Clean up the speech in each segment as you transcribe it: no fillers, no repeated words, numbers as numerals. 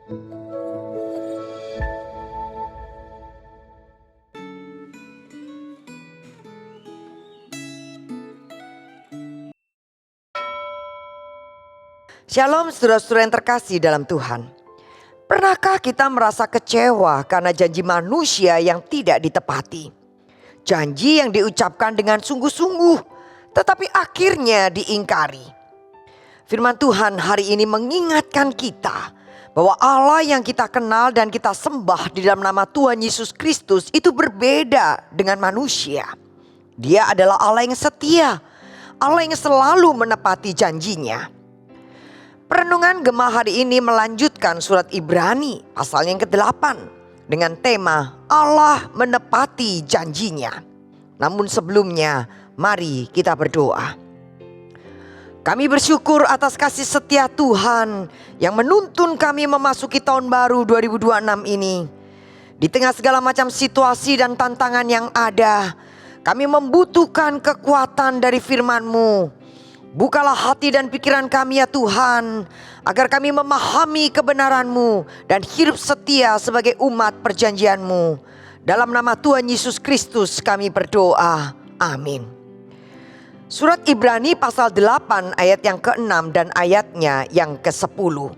Shalom saudara-saudara yang terkasih dalam Tuhan. Pernahkah kita merasa kecewa karena janji manusia yang tidak ditepati? Janji yang diucapkan dengan sungguh-sungguh tetapi akhirnya diingkari. Firman Tuhan hari ini mengingatkan kita bahwa Allah yang kita kenal dan kita sembah di dalam nama Tuhan Yesus Kristus itu berbeda dengan manusia. Dia adalah Allah yang setia, Allah yang selalu menepati janjinya. Perenungan Gema hari ini melanjutkan surat Ibrani pasal yang ke-8 dengan tema Allah menepati janjinya. Namun sebelumnya mari kita berdoa. Kami bersyukur atas kasih setia Tuhan yang menuntun kami memasuki tahun baru 2026 ini. Di tengah segala macam situasi dan tantangan yang ada, kami membutuhkan kekuatan dari firman-Mu. Bukalah hati dan pikiran kami ya Tuhan, agar kami memahami kebenaran-Mu dan hidup setia sebagai umat perjanjian-Mu. Dalam nama Tuhan Yesus Kristus kami berdoa. Amin. Surat Ibrani pasal 8 ayat yang ke-6 dan ayatnya yang ke-10.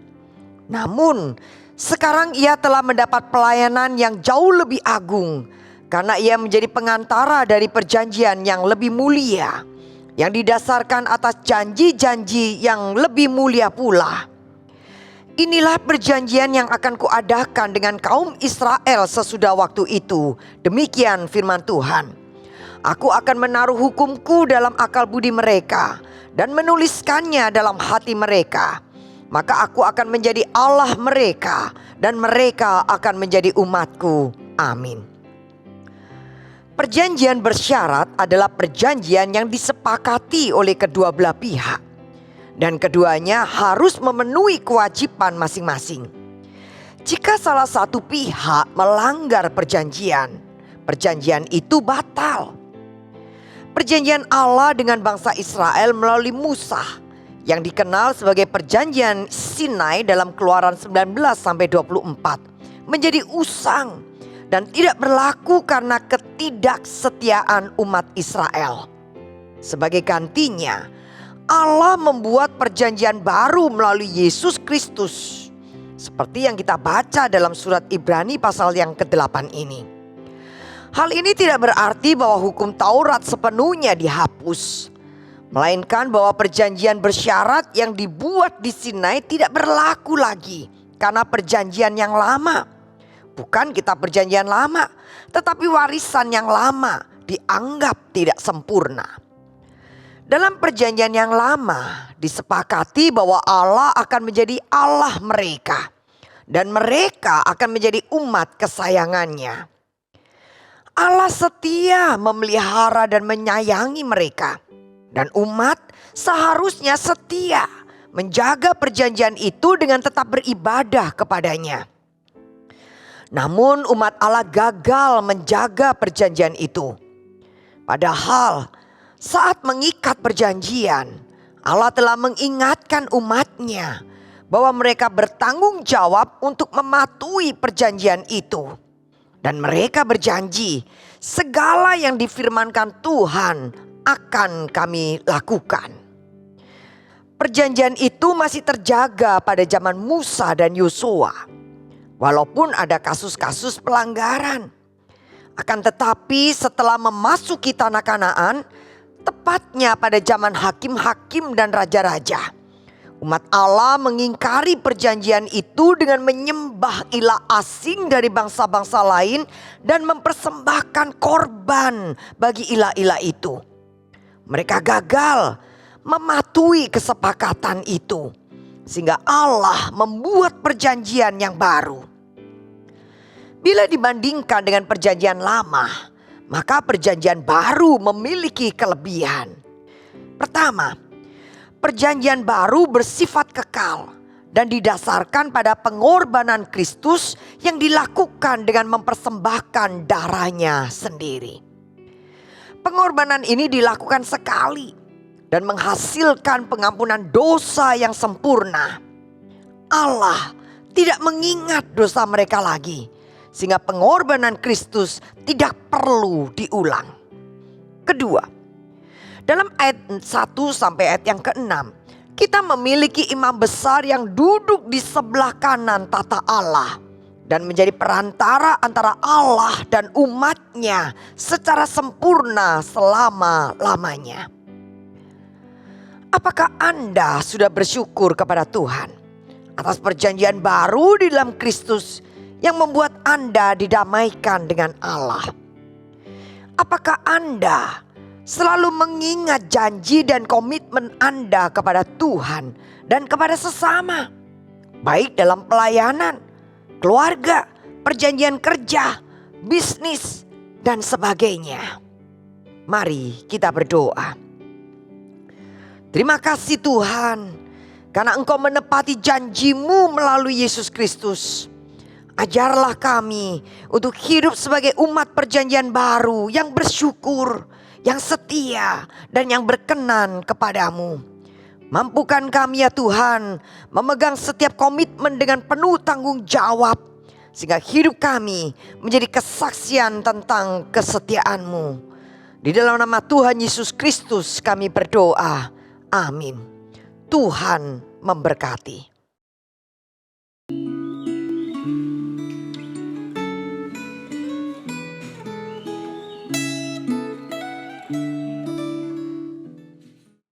Namun sekarang ia telah mendapat pelayanan yang jauh lebih agung, karena ia menjadi pengantara dari perjanjian yang lebih mulia, yang didasarkan atas janji-janji yang lebih mulia pula. Inilah perjanjian yang akan kuadakan dengan kaum Israel sesudah waktu itu. Demikian firman Tuhan. Aku akan menaruh hukumku dalam akal budi mereka dan menuliskannya dalam hati mereka. Maka aku akan menjadi Allah mereka dan mereka akan menjadi umatku. Amin. Perjanjian bersyarat adalah perjanjian yang disepakati oleh kedua belah pihak, dan keduanya harus memenuhi kewajiban masing-masing. Jika salah satu pihak melanggar perjanjian, perjanjian itu batal. Perjanjian Allah dengan bangsa Israel melalui Musa yang dikenal sebagai perjanjian Sinai dalam Keluaran 19-24 menjadi usang dan tidak berlaku karena ketidaksetiaan umat Israel. Sebagai gantinya, Allah membuat perjanjian baru melalui Yesus Kristus. Seperti yang kita baca dalam surat Ibrani pasal yang ke-8 ini. Hal ini tidak berarti bahwa hukum Taurat sepenuhnya dihapus, melainkan bahwa perjanjian bersyarat yang dibuat di Sinai tidak berlaku lagi karena perjanjian yang lama. Bukan kitab perjanjian lama, tetapi warisan yang lama dianggap tidak sempurna. Dalam perjanjian yang lama disepakati bahwa Allah akan menjadi Allah mereka, dan mereka akan menjadi umat kesayangannya. Allah setia memelihara dan menyayangi mereka, dan umat seharusnya setia menjaga perjanjian itu dengan tetap beribadah kepadanya. Namun umat Allah gagal menjaga perjanjian itu. Padahal saat mengikat perjanjian, Allah telah mengingatkan umatnya bahwa mereka bertanggung jawab untuk mematuhi perjanjian itu. Dan mereka berjanji segala yang difirmankan Tuhan akan kami lakukan. Perjanjian itu masih terjaga pada zaman Musa dan Yosua. Walaupun ada kasus-kasus pelanggaran. Akan tetapi setelah memasuki tanah Kanaan, tepatnya pada zaman hakim-hakim dan raja-raja, umat Allah mengingkari perjanjian itu dengan menyembah ilah asing dari bangsa-bangsa lain dan mempersembahkan korban bagi ilah-ilah itu. Mereka gagal mematuhi kesepakatan itu, sehingga Allah membuat perjanjian yang baru. Bila dibandingkan dengan perjanjian lama, maka perjanjian baru memiliki kelebihan. Pertama, perjanjian baru bersifat kekal dan didasarkan pada pengorbanan Kristus yang dilakukan dengan mempersembahkan darahnya sendiri. Pengorbanan ini dilakukan sekali dan menghasilkan pengampunan dosa yang sempurna. Allah tidak mengingat dosa mereka lagi, sehingga pengorbanan Kristus tidak perlu diulang. Kedua, dalam ayat 1 sampai ayat yang ke-6, kita memiliki imam besar yang duduk di sebelah kanan tata Allah dan menjadi perantara antara Allah dan umatnya secara sempurna selama-lamanya. Apakah Anda sudah bersyukur kepada Tuhan atas perjanjian baru di dalam Kristus yang membuat Anda didamaikan dengan Allah? Apakah Anda selalu mengingat janji dan komitmen Anda kepada Tuhan dan kepada sesama, baik dalam pelayanan, keluarga, perjanjian kerja, bisnis, dan sebagainya? Mari kita berdoa. Terima kasih Tuhan, karena Engkau menepati janji-Mu melalui Yesus Kristus. Ajarlah kami untuk hidup sebagai umat perjanjian baru yang bersyukur, yang setia, dan yang berkenan kepadamu. Mampukan kami ya Tuhan memegang setiap komitmen dengan penuh tanggung jawab, sehingga hidup kami menjadi kesaksian tentang kesetiaan-Mu. Di dalam nama Tuhan Yesus Kristus kami berdoa. Amin. Tuhan memberkati.